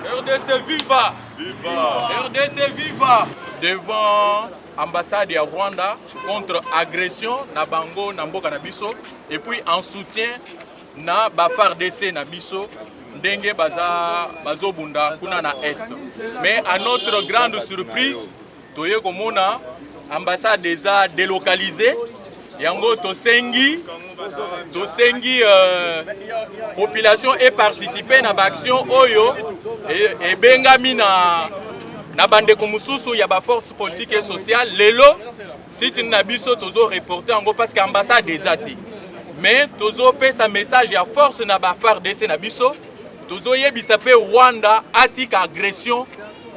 RDC viva! Viva! RDC viva! Devant l'ambassade de Rwanda contre agression na bango na mboka na biso et puis en soutien na FARDC na biso ndenge bazo bunda kuna na est. Mais à notre grande surprise, toye komona ambassade déjà délocalisée yango tosengi population et participer na action oyo et bengami na bande komususu ya ba force politique et sociale lelo site na biso tozo reporter yango parce que ambassade déjà té mais tozo pesa message ya force na ba FARDC na biso tozo yebisa pe Rwanda atika agression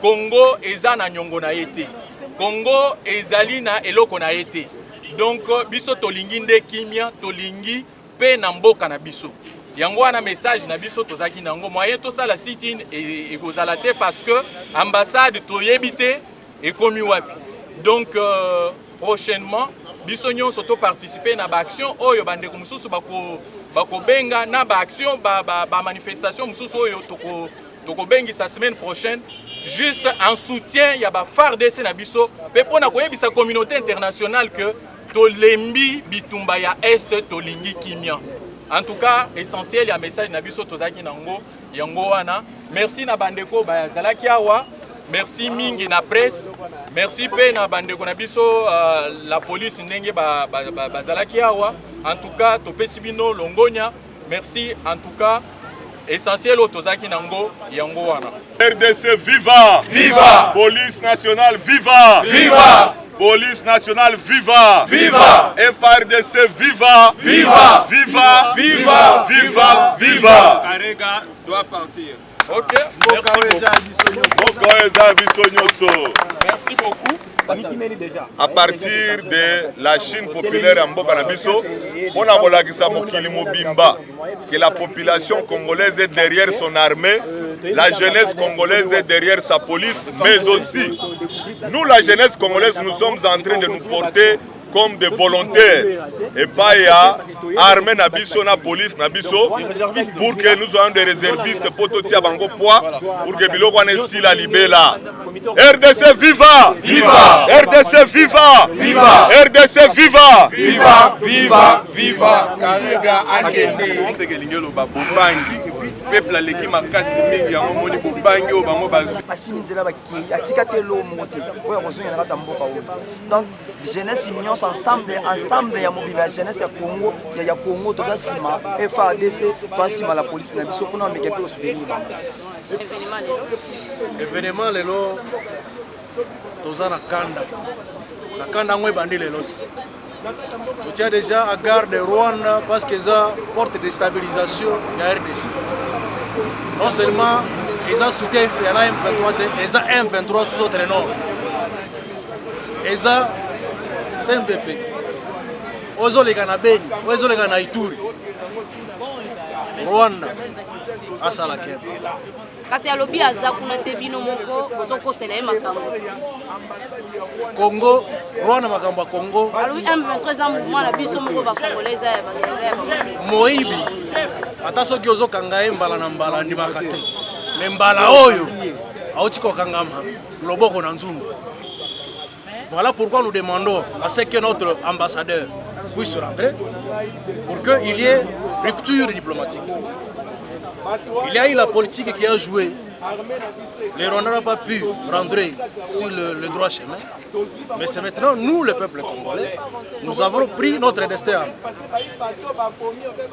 Congo eza na nyongo na yete Congo ezali na eloko na yete donc biso tolingi nde kimia tolingi pe na mboka na biso yango wana message na biso tozaki nango moyen to sala sit-in et kozala te parce que ambassade toyebite et komi wapi donc prochainement biso nyonso to participer na ba action oyo bande ko mususu bako benga na ba action ba manifestation mususu oyo toko bengi sa semaine prochaine juste en soutien ya ba FARDC na biso pe pona koyebisa communauté internationale que tolembi bitumba ya est tolingi kimia. En tout cas, essentiel, il y a un message na biso tozaki nango yango wana. Merci na bandeko ba zalaki awa. Merci mingi na presse. Merci pe na bandeko na biso la police ndenge ba zalaki awa. En tout cas, topesi bino longonya. Merci en tout cas. Essentiel au tozaki nango yango wana. RDC viva! Viva! Police nationale viva! Viva! Police nationale viva! Viva! FARDC viva! Viva! Viva! Viva! Viva! Viva! Karega doit partir. Ok, merci beaucoup. À partir de la Chine populaire en Bokanabiso, on a Bimba que la population congolaise est derrière son armée, la jeunesse congolaise est derrière sa police, mais aussi nous, la jeunesse congolaise, nous sommes en train de nous porter comme des volontaires et pas à armée nabiso na police nabiso pour que nous ayons des réservistes pour tout bango poids pour que biloko ane si la libela. RDC viva! Viva! RDC viva! Viva! RDC viva! Viva! Viva! Viva! Karega akende tekelingelo ba bobangi peuple leki makasi mingi yango moni bobangi o bango ba asimi nzela baki atika te lo mote oya kozonya na kata mboka oyo. Donc jeunesse union ensemble ya mobile la jeunesse ya Congo ya Congo toza sima FARDC toza sima la police na biso kuna meke pe soutenir bango. Événement lelo toza na kanda ngwe bandi lelo. Tu tiens déjà à garde de Rwanda parce que ça porte de stabilisation de la RDC. Non seulement ils ont soutien M23, ils ont M23 sous autre nom. Ils ont CNDP. Ils ont les Ganabeni, ils ont les Ganaituri. Rwanda, à Salakem. Kasi alobi aza kuna te bino moko ozoko sela makambo Congo Rwanda makambo Congo alobi M23 za mouvement la biso moko ba congolais ya moyibi ata soki ozokanga mbala na mbala ndi makate me mbala oyo auti kokangama loboko na nzungu. Voilà pourquoi nous demandons à ce que notre ambassadeur puisse rentrer pour qu'il y ait rupture diplomatique. Il y a eu la politique qui a joué. Les Rwandais n'ont pas pu rentrer sur le droit chemin. Mais c'est maintenant, nous, le peuple congolais, nous avons pris notre destin.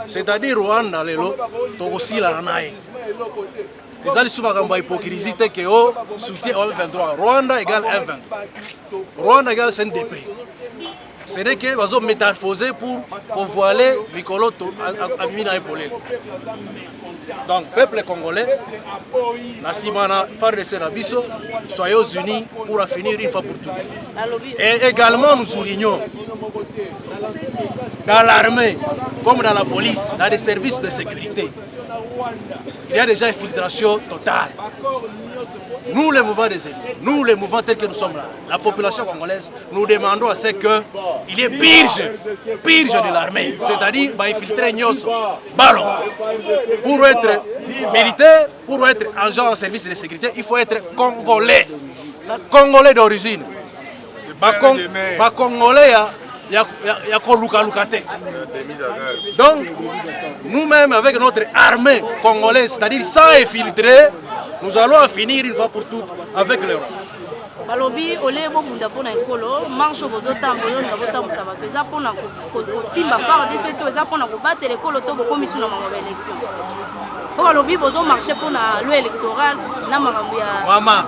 C'est-à-dire Rwanda, Lelo, Togosi, la Nanaï. Les alliés sont en hypocrisie que au soutien au M23. Rwanda égale M23. Rwanda égale CNDP. C'est que nous avons métamorphosé pour voiler Nicolo à Mina et Polel. Donc, peuple congolais, Nassimana, FARDC Nabiso, soyez unis pour en finir une fois pour toutes. Et également, nous soulignons, dans l'armée, comme dans la police, dans les services de sécurité, il y a déjà une infiltration totale. nous les mouvements des élus, nous les mouvements tels que nous sommes là, la population congolaise, nous demandons à ce qu'il y ait purge de l'armée, c'est-à-dire infiltrer Nyoso, ballon. Pour être militaire, pour être agent en service de sécurité, il faut être congolais, congolais d'origine. Congolais, il y a donc, nous-mêmes, avec notre armée congolaise, c'est-à-dire sans infiltrer, nous allons en finir une fois pour toutes avec l'Europe. balobi ole bobunda mpona ekolo marche bozotambola olinga botambwisa bato eza mpona kosimba FARDC to eza mpona kobatela ekolo to bokomisu na makambo ya élection mpo balobi bozomarche mpona loi électoral na makambo ya mama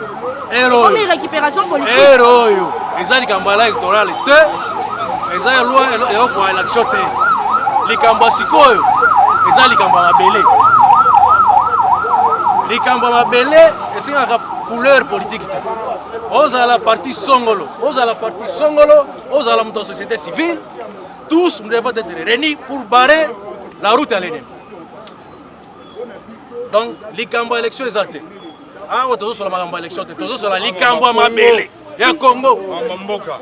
komi récupération politique ere oyo eza likambo ya loi électorale te eza ya loi eloko ya élection te likambo ya sikoyo eza likambo ya mabele likambo ya mabele esengaka couleur politique te ozala parti songolo ozala parti songolo ozala moto ya société civile tous nous devons être réunis pour barrer la route à l'ennemi donc likambo ya élection eza te awa tozosola makambo ya élection te tozosola likambo ya mabele ya Congo mboka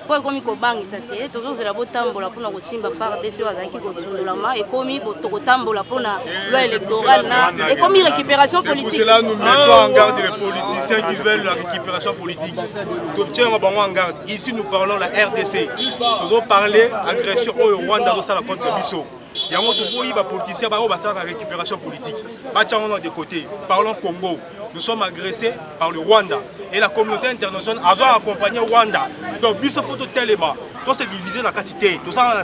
po ekomi kobangisa te tozozela botambola mpona kosimba FARDC oyo azalaki kosundolama ekomi tokotambola mpona loi électorale na ekomi récupération politique. C'est là nous mettons en garde les politiciens qui veulent la récupération politique. En garde. Ici nous parlons la RDC. Nous devons parler agression au Rwanda contre Bisso. Il y a un autre politicien qui va faire la récupération politique. Des côtés. Parlons Congo. Nous sommes agressés par le Rwanda. Et la communauté internationale a accompagné le Rwanda. Donc, Bisso photo tellement. Donc, c'est divisé dans la quantité. Nous avons la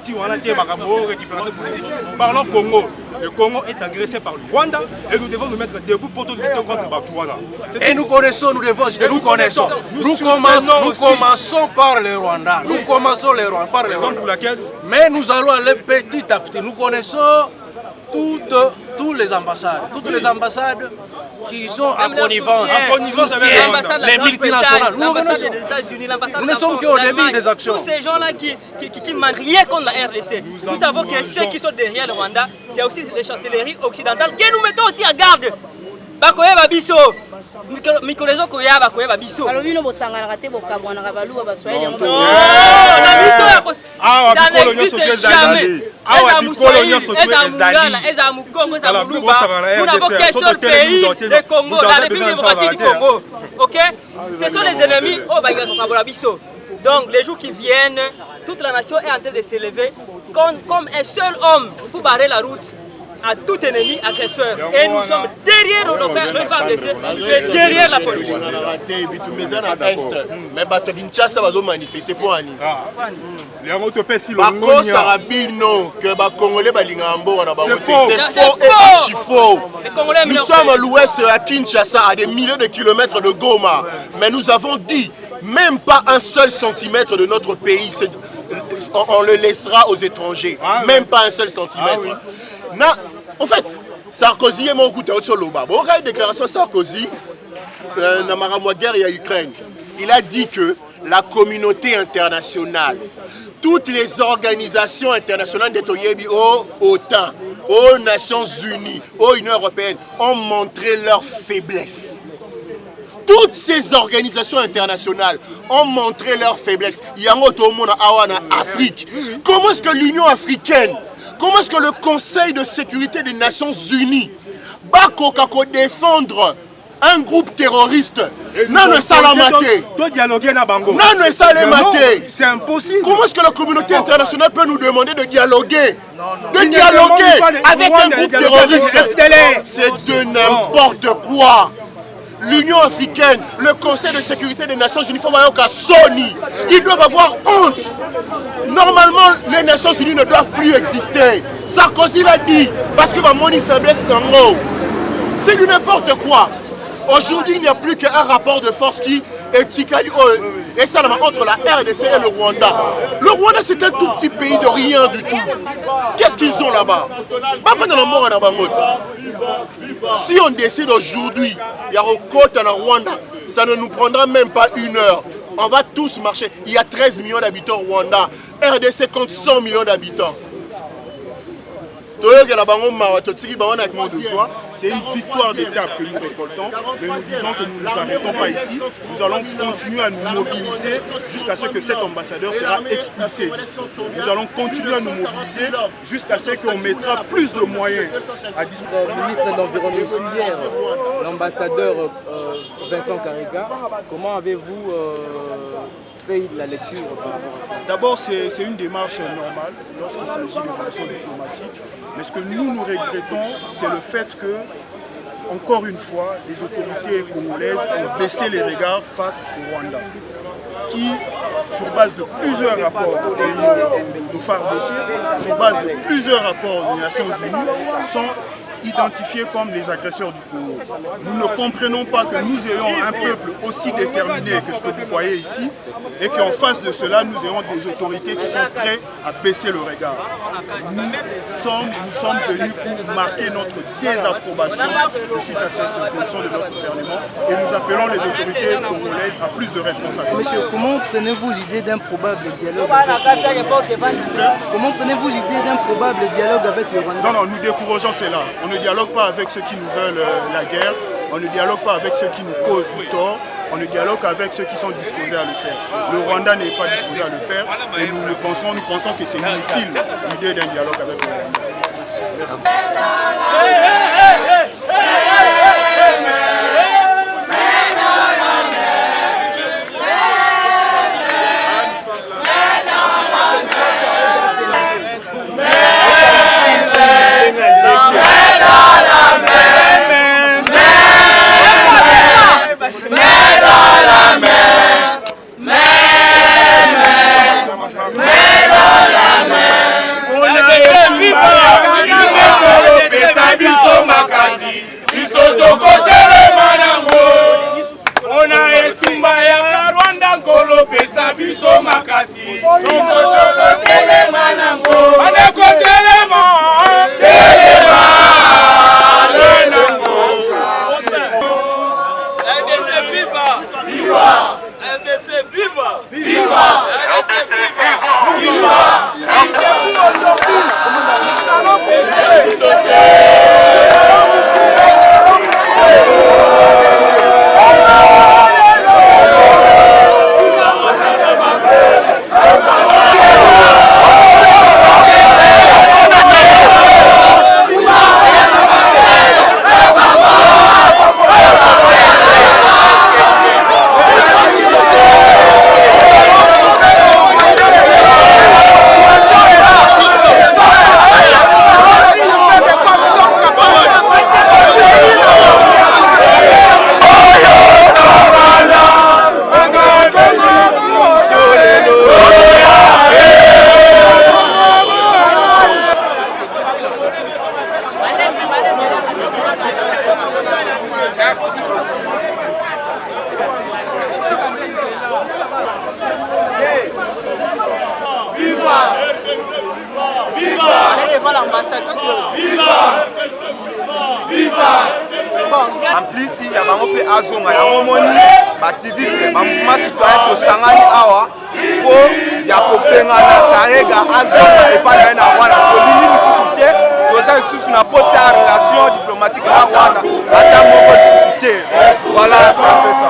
récupération politique. Parlons Congo. Le Congo est agressé par le Rwanda et nous devons nous mettre debout pour lutter contre le Rwanda. Et nous connaissons, nous devons, nous connaissons. Nous commençons par le Rwanda. Nous commençons par le Rwanda. Mais nous allons aller petit à petit. Nous connaissons toutes les ambassades. Toutes les ambassades qui sont en connivence avec les multinationales. L'ambassade des États-Unis, l'ambassade de la France, tous ces gens-là qui mènent rien contre la RDC. Nous savons que ceux qui sont derrière le Rwanda, c'est aussi les chancelleries occidentales que nous mettons aussi à garde. Bakoye Babiso, Mikolezo Koya Bakoye Babiso. Alors, nous avons te bokabwanaka baluba baswahili. Non, ça n'existe jamais. Nous n'avons qu'un seul pays, le Congo, la République démocratique du Congo. Ok? Ce sont les ennemis au Babiso. Donc, les jours qui viennent, toute la nation est en train de s'élever comme un seul homme pour barrer la route à tout ennemi agresseur. Et nous sommes derrière nos FARDC, derrière la police. Mais Kinshasa va manifester pour Annie. C'est faux et archi faux. Nous sommes à l'ouest à Kinshasa, à des milliers de kilomètres de Goma. Mais nous avons dit, même pas un seul centimètre de notre pays, on le laissera aux étrangers. Même pas un seul centimètre. En fait, Sarkozy est mon coup de sur l'Oba. Bon, il y a une déclaration de Sarkozy dans la guerre et Ukraine. Il a dit que la communauté internationale, toutes les organisations internationales de Toyebi, OTAN, aux Nations Unies, aux Union Européenne, ont montré leur faiblesse. Toutes ces organisations internationales ont montré leur faiblesse. Il y a un autre monde en Afrique. Comment est-ce que l'Union africaine, comment est-ce que le Conseil de sécurité des Nations Unies va défendre un groupe terroriste? Non, c'est impossible. Comment est-ce que la communauté internationale peut nous demander de dialoguer? De dialoguer avec un groupe terroriste? C'est de n'importe quoi. L'Union africaine, le Conseil de sécurité des Nations Unies, ils doivent avoir honte. Normalement, les Nations Unies ne doivent plus exister. Sarkozy l'a dit, parce que ma faiblesse dans l'eau. C'est du n'importe quoi. Aujourd'hui, il n'y a plus qu'un rapport de force qui est et ça entre la RDC et le Rwanda. Le Rwanda, c'est un tout petit pays de rien du tout. Qu'est-ce qu'ils ont là-bas? Si on décide aujourd'hui, il y a un côte en Rwanda, ça ne nous prendra même pas 1 heure. On va tous marcher. Il y a 13 millions d'habitants au Rwanda. RDC compte 100 millions d'habitants. C'est une victoire d'étape que nous récoltons, mais nous disons que nous ne nous arrêtons pas ici. Nous allons continuer à nous mobiliser jusqu'à ce que cet ambassadeur sera expulsé d'ici. Nous allons continuer à nous mobiliser jusqu'à ce qu'on mettra plus de moyens à disposition. Le ministre de l'Environnement hier, l'ambassadeur Vincent Karega, comment avez-vous fait la lecture par rapport à ça? D'abord, c'est une démarche normale lorsqu'il s'agit de relations diplomatiques. Mais ce que nous regrettons, c'est le fait que, encore une fois, les autorités congolaises ont baissé les regards face au Rwanda, qui, sur base de plusieurs rapports de FARDC, sur base de plusieurs rapports des Nations Unies, sont identifiés comme les agresseurs du Congo. Nous ne comprenons pas que nous ayons un peuple aussi déterminé que ce que vous voyez ici et qu'en face de cela, nous ayons des autorités qui sont prêtes à baisser le regard. Nous sommes venus pour marquer notre désapprobation suite à cette position de notre gouvernement et nous appelons les autorités congolaises à plus de responsabilité. Monsieur, comment prenez-vous l'idée d'un probable dialogue avec le Rwanda? Comment prenez-vous l'idée d'un probable dialogue avec le Rwanda? Non, nous décourageons cela. On ne dialogue pas avec ceux qui nous veulent la guerre, on ne dialogue pas avec ceux qui nous causent du tort, on ne dialogue qu'avec ceux qui sont disposés à le faire. Le Rwanda n'est pas disposé à le faire et nous pensons que c'est inutile l'idée d'un dialogue avec le Rwanda. Merci. En plus, il y a des azonga, activiste, mouvement citoyen de Sangani Awa, pour Yakopengana, Karega, azonga et pas la Rwanda. Pour l'île suscité, tous ces sous n'a pas sa relation diplomatique à Rwanda, à ta mort de suscité. Voilà, c'est un peu ça.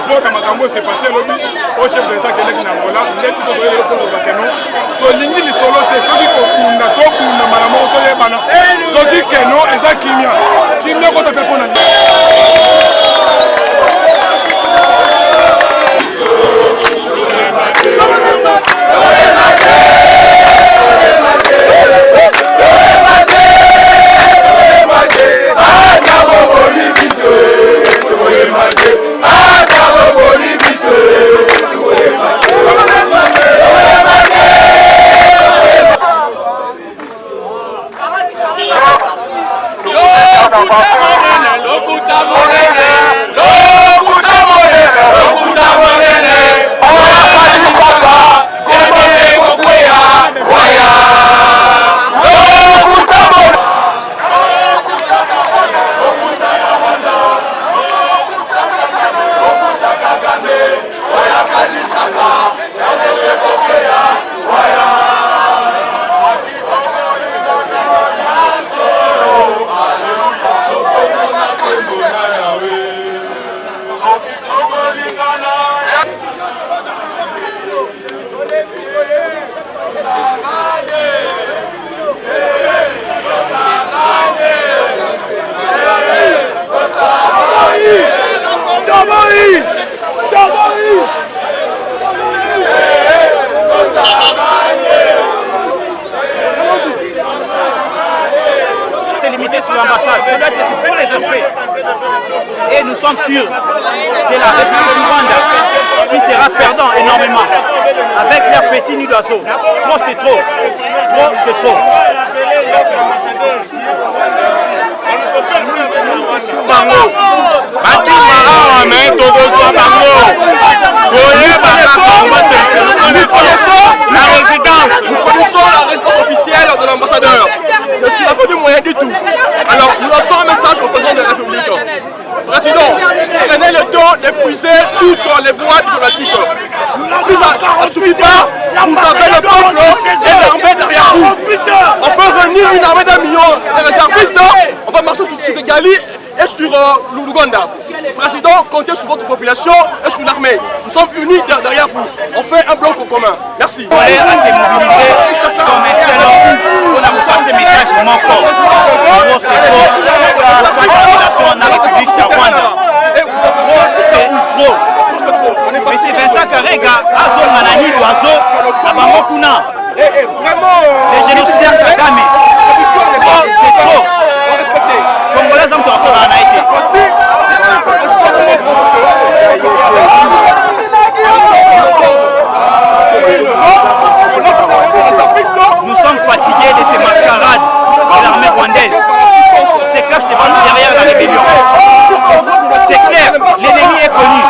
Pour que Makambo s'est passé au chef de l'État qui est en Angola, il est tout au pour le Bakeno. To lingi li solo te soki ko kunda to kunda malamo to yebana. Soki keno eza kimia. Kimia ko to pe pona. Lokuta monene C'est limité sur l'ambassade, ça doit être sur tous les aspects. Et nous sommes sûrs, c'est la République du Rwanda qui sera perdant énormément avec leurs petits nids d'oiseaux. Trop c'est trop, trop c'est trop. Bango, bati mara mais tokozwa bango. La résidence, nous connaissons la résidence officielle de l'ambassadeur. Je suis pas du moyen du tout. Alors nous lançons un message au président de la République. Président, prenez le temps d'épuiser toutes les voies diplomatiques. Si ça ne suffit pas, vous avez le peuple et l'armée derrière vous. On peut réunir une armée d'1 million de réservistes. On va marcher sur Kigali et sur l'Ouganda. Président, comptez sur votre population et sur l'armée. Nous sommes unis derrière vous. On fait un bloc commun. Merci. On est assez mobilisé comme excellent pour la passer message vraiment fort. C'est trop. La population en République du Rwanda. C'est trop. Mais c'est Vincent Karega, Azo Manani d'Oiseau, Abamokuna. Les génocidaires Kagame. C'est trop. Congolais hommes sont en Haïti. Nous sommes fatigués de ces mascarades de l'armée rwandaise. Ils se cachent derrière la rébellion. C'est clair, l'ennemi est connu.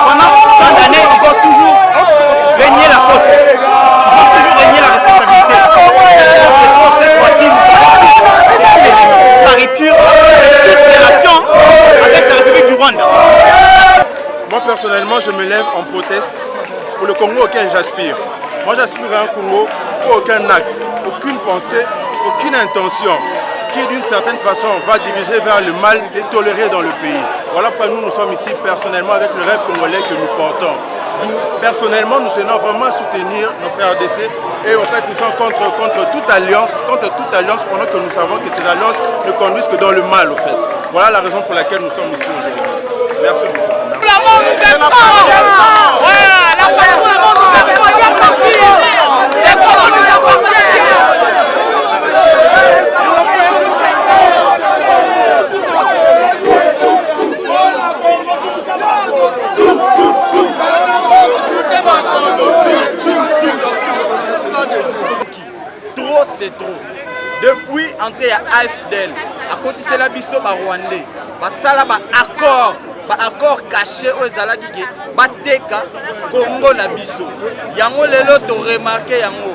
Pendant tant d'années, ils ont toujours régné la faute. Ils ont toujours régné la responsabilité. Cette fois-ci, nous sommes tous. C'est qui l'ennemi? La rupture de toute relation avec la République du Rwanda. Moi personnellement, je me lève en proteste pour le Congo auquel j'aspire. Moi j'aspire à un Congo où aucun acte, aucune pensée, aucune intention qui d'une certaine façon va diriger vers le mal et toléré dans le pays. Voilà pourquoi nous sommes ici personnellement avec le rêve congolais que nous portons. D'où personnellement nous tenons vraiment à soutenir nos frères RDC et en fait nous sommes contre toute alliance pendant que nous savons que ces alliances ne conduisent que dans le mal au fait. Voilà la raison pour laquelle nous sommes ici aujourd'hui. Merci beaucoup. Trop c'est trop. Depuis entrée à AFDL, à côté de la biso ba Rwandais, ba sala ba accord caché aux Zalaki ke bateka Congo na biso. Yango lelo to remarqué yango.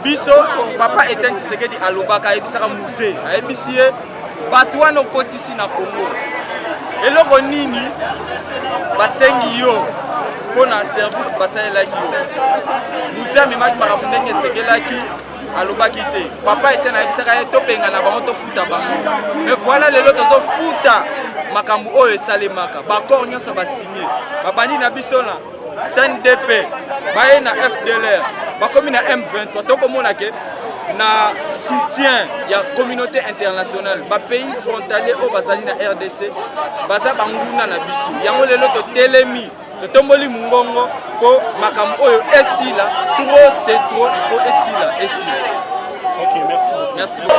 Biso papa Etienne Tshisekedi alobaka ebisaka musée, ayebisie batwa no kotisi na Congo. Eloko nini basengi yo pona service basalelaki yo. Musée amemaki makambo ndenge esengelaki alobaki te. Papa Etienne ayebisaka ye topenga na bango tofuta bango. Mais voilà lelo tozofuta makambo oyo esalemaka. Bakor nyonso basigné. Babandi na biso na CNDP, baye na FDLR, bakomi na M23. Tokomona ke na soutien ya communauté internationale, ba pays frontalier au bazali na RDC, baza banguna na biso. Yango lelo to telemi, to tomboli mungongo po makambo oyo esila, trop c'est trop, il faut esila. OK, merci beaucoup. Merci beaucoup.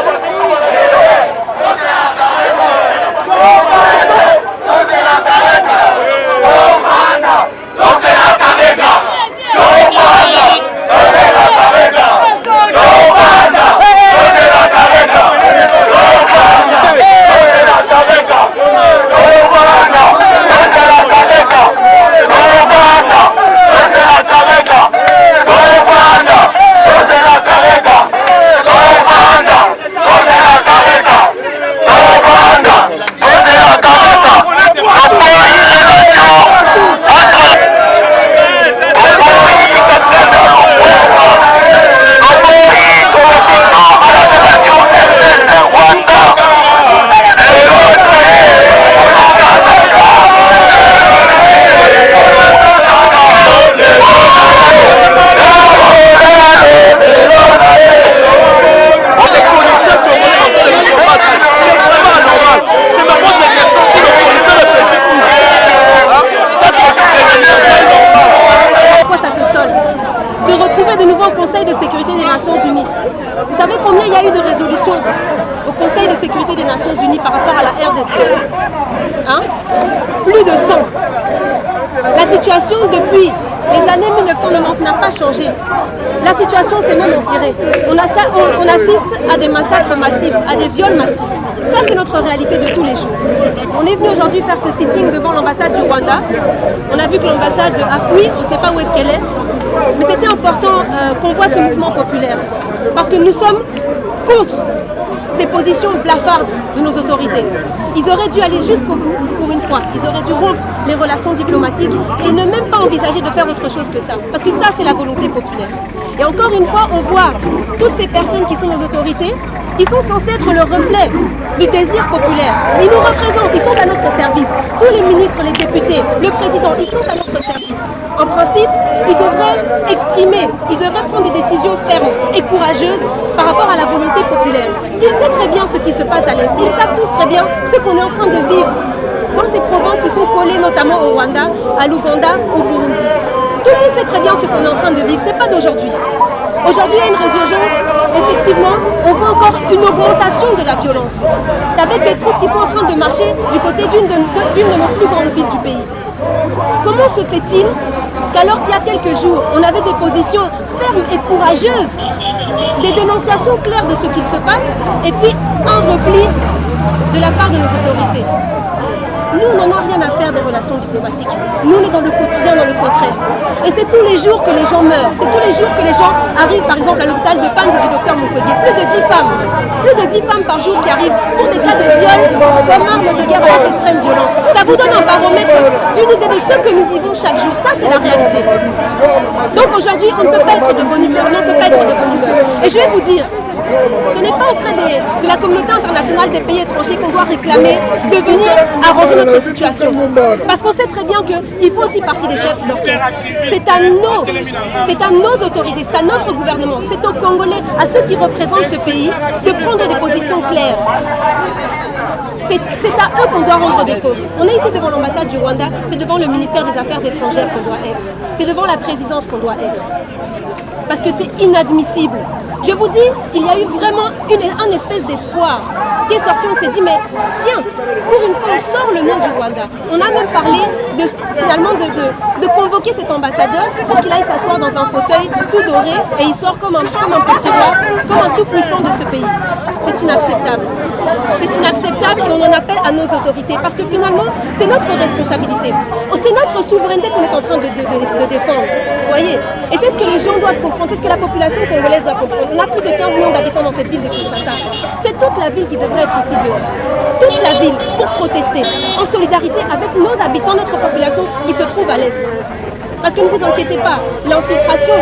Karega. combien il y a eu de résolutions au Conseil de sécurité des Nations Unies par rapport à la RDC? Hein? Plus de 100. La situation depuis les années 1990 n'a pas changé. La situation s'est même empirée. On assiste à des massacres massifs, à des viols massifs. Ça, c'est notre réalité de tous les jours. On est venu aujourd'hui faire ce sitting devant l'ambassade du Rwanda. On a vu que l'ambassade a fui, on ne sait pas où est-ce qu'elle est. Mais c'était important qu'on voit ce mouvement populaire. Parce que nous sommes contre ces positions blafardes de nos autorités. Ils auraient dû aller jusqu'au bout pour une fois. Ils auraient dû rompre les relations diplomatiques et ne même pas envisager de faire autre chose que ça. Parce que ça, c'est la volonté populaire. Et encore une fois, on voit toutes ces personnes qui sont nos autorités, qui sont censées être le reflet du désir populaire. Ils nous représentent, ils sont à notre service. Tous les ministres, les députés, le président, ils sont à notre service. En principe, ils devraient exprimer, ils devraient prendre des décisions fermes et courageuses par rapport à la volonté populaire. Ils savent très bien ce qui se passe à l'Est. Ils savent tous très bien ce qu'on est en train de vivre dans ces provinces qui sont collées notamment au Rwanda, à l'Ouganda, au Burundi. Tout le monde sait très bien ce qu'on est en train de vivre. Ce n'est pas d'aujourd'hui. Aujourd'hui, il y a une résurgence. Effectivement, on voit encore une augmentation de la violence. Avec des troupes qui sont en train de marcher du côté d'une de nos plus grandes villes du pays. Comment se fait-il qu'alors qu'il y a quelques jours, on avait des positions fermes et courageuses, des dénonciations claires de ce qu'il se passe, et puis un repli de la part de nos autorités? Nous, on n'en a rien à faire des relations diplomatiques. Nous, on est dans le quotidien, dans le concret. Et c'est tous les jours que les gens meurent. C'est tous les jours que les gens arrivent, par exemple, à l'hôpital de Panzi du docteur Mukwege. Plus de 10 femmes. Plus de 10 femmes par jour qui arrivent pour des cas de viol comme arme de guerre avec extrême violence. Ça vous donne un baromètre d'une idée de ce que nous vivons chaque jour. Ça, c'est la réalité. Donc aujourd'hui, on ne peut pas être de bonne humeur. On ne peut pas être de bonne humeur. Et je vais vous dire, ce n'est pas auprès de la communauté internationale des pays étrangers qu'on doit réclamer de venir arranger notre situation. Parce qu'on sait très bien qu'il faut aussi partie des chefs d'orchestre. C'est à nos autorités, c'est à notre gouvernement, c'est aux Congolais, à ceux qui représentent ce pays, de prendre des positions claires. C'est à eux qu'on doit rendre des comptes. On est ici devant l'ambassade du Rwanda, c'est devant le ministère des Affaires étrangères qu'on doit être. C'est devant la présidence qu'on doit être. Parce que c'est inadmissible. Je vous dis, il y a eu vraiment un espèce d'espoir qui est sorti. On s'est dit, mais tiens, pour une fois, on sort le nom du Rwanda. On a même parlé finalement de convoquer cet ambassadeur pour qu'il aille s'asseoir dans un fauteuil tout doré et il sort comme un petit roi, comme un tout puissant de ce pays. C'est inacceptable. C'est inacceptable et on en appelle à nos autorités parce que finalement, c'est notre responsabilité. C'est notre souveraineté qu'on est en train de défendre. Vous voyez? Et c'est ce que les gens doivent comprendre, c'est ce que la population congolaise doit comprendre. On a plus de 15 millions d'habitants dans cette ville de Kinshasa. C'est toute la ville qui devrait être ici dehors. Toute la ville pour protester en solidarité avec nos habitants, notre population qui se trouve à l'Est. Parce que ne vous inquiétez pas, l'infiltration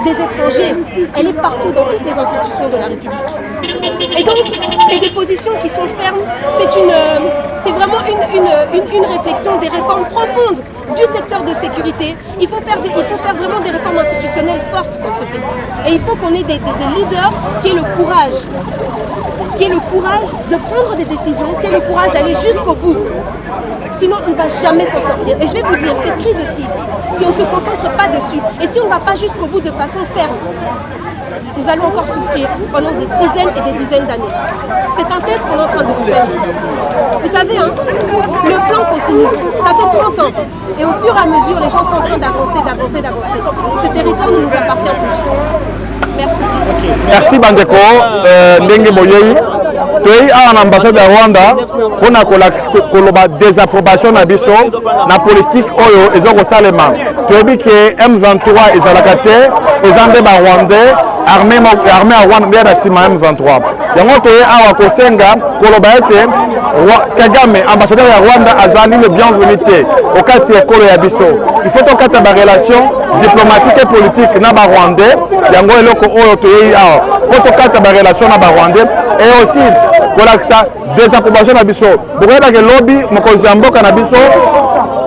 des étrangers, elle est partout dans toutes les institutions de la République. Et donc, c'est des positions qui sont fermes, c'est vraiment une réflexion, des réformes profondes du secteur de sécurité. Il faut faire vraiment des réformes institutionnelles fortes dans ce pays. Et il faut qu'on ait des leaders qui aient le courage de prendre des décisions, qui aient le courage d'aller jusqu'au bout. Sinon, on ne va jamais s'en sortir. Et je vais vous dire, cette crise-ci, si on ne se concentre pas dessus, et si on ne va pas jusqu'au bout de façon ferme, nous allons encore souffrir pendant des dizaines et des dizaines d'années. C'est un test qu'on est en train de vous faire ici. Vous savez, hein, le plan continue. Ça fait 30 ans. Et au fur et à mesure, les gens sont en train d'avancer. Ce territoire ne nous appartient plus. Merci. Merci Bandeko. Ndenge Boyei. Toi, à l'ambassade de Rwanda, on a la désapprobation de biso na politique oyo ezoko salema. Tu dis que M23 ezalakate, ezande ba Rwandais, armée à Rwanda ya sima M23. Yango toye awa kosenga koloba ete Kagame ambassadeur ya Rwanda azali le bienvenu te okati ekolo ya biso. Il faut tokata ba relation diplomatique et politique na ba Rwandais, yango eloko oyo toye awa. Tokata ba relation na ba Rwandais et aussi pour la désapprobation na biso. Bokoyeba ke lobby mokonzi ya mboka na biso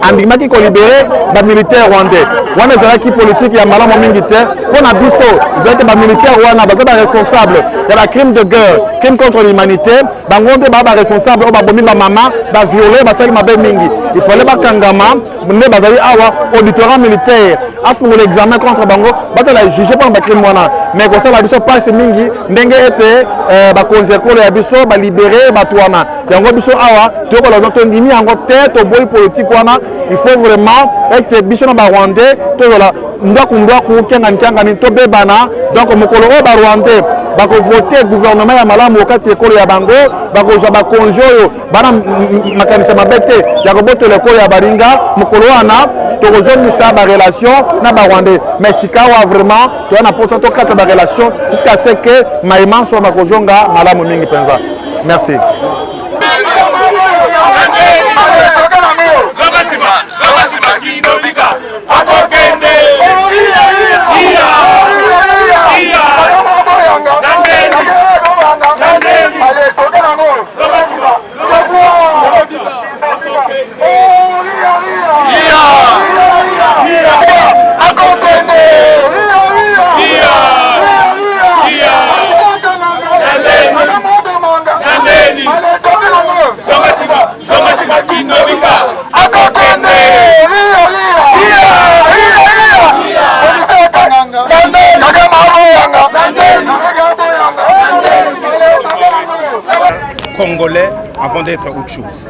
andimaki ko libérer ba militaire rwandais. Wana ezalaki politique ya malamu mingi te mpona biso ezalaki ba militaire wana baza ba responsable ya ba crime de guerre, crime contre l'humanité, bango nde ba responsable oyo babomi ba mama ba violer basali mabe mingi. Il fallait bakangama nde bazali awa auditorant militaire afungola examen contre bango batala juger pour bacrime wana mais comme ça la biso passe mingi ndenge ete bakonzi ekolo ya biso balibere bato wana yango biso awa tokola tondimi yango te toboyi politique wana il faut vraiment ete biso na barwandais tozola ndwaku kengani tobebana donc mokolo oyo barwandais bakovote gouvernement ya malamu wakati ekolo ya bango bakozwa bakonzi oyo bana makanisa mabe te ya kobotola ekolo ya baringa mokolo wana tokozongisa barelation na barwandais mais sikawa vraiment toya na mpota tokata barelation jusqu'à ce que maimanso bakozonga malamu mingi mpenza merci. Congolais avant d'être autre chose.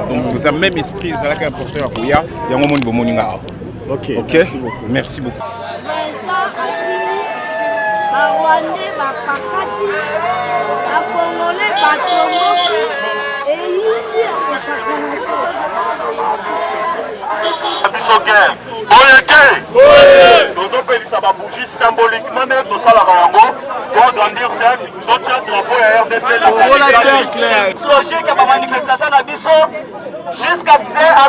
Donc c'est le même esprit, c'est là qu'un porteur à Kouya, il y a un moment de Bomoninga. Ok, merci beaucoup. Merci beaucoup. Nous avons bougie symboliquement de Salavango pour grandir cercle, notre drapeau et RDC. Logique à la manifestation jusqu'à ce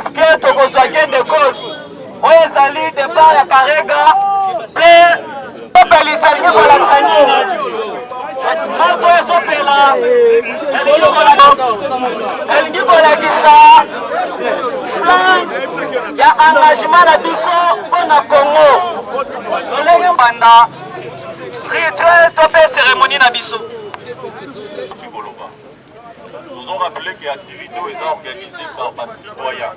que tu reçois gain de cause. On est allé de par la Karega, plein de l'Israélien pour la Sani. Il y a engagement à biso pour le Congo. Rituel topé cérémonie na biso. Nous avons rappelé que l'activité est organisée par les citoyens.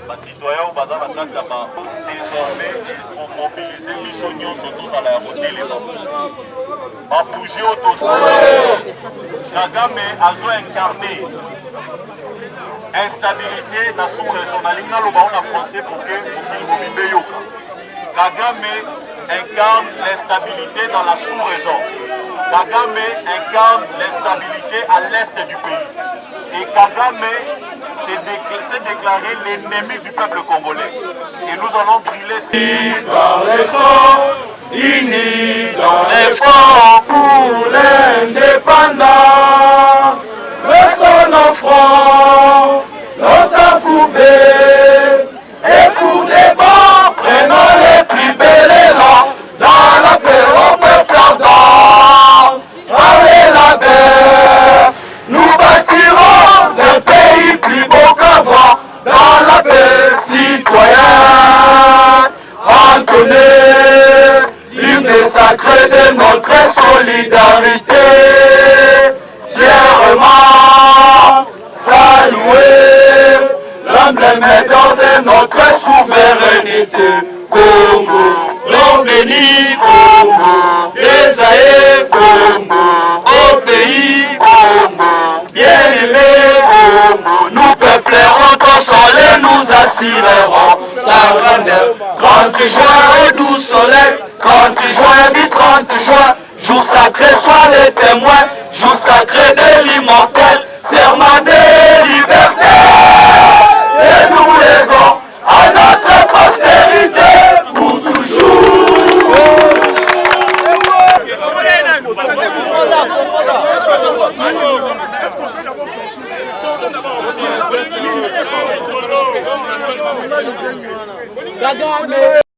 Les citoyens au bazar désormais pour mobiliser les oignons surtout à l'aéroport. Ma bougie auto. Kagame a incarné instabilité dans son régionalisme en français pour que vous Kagame incarne l'instabilité dans la sous-région. Kagame incarne l'instabilité à l'est du pays. Et Kagame s'est déclaré l'ennemi du peuple congolais. Et nous allons brûler dans les sons, unis dans l'effort pour l'indépendance. Le son enfant, longtemps coupé, et pour des bons, prenons les plus belles élans, dans la paix on peut perdre. Allez la paix, nous bâtirons un pays plus beau qu'avant, dans la paix citoyenne. Entonner l'hymne sacré de notre solidarité, fièrement saluer l'emblème d'or de notre souveraineté. Congo, l'homme béni, Congo, Esaïe, Congo, au pays, Congo, bien-aimé, Congo, nous peuplerons ton soleil, nous assurerons ta grandeur. 30 juin au doux soleil, 30 juin du 30 juin, jour sacré, sois les témoins, jour sacré de l'immortel, serment de liberté. Et nous légons à notre postérité pour toujours. Kagame.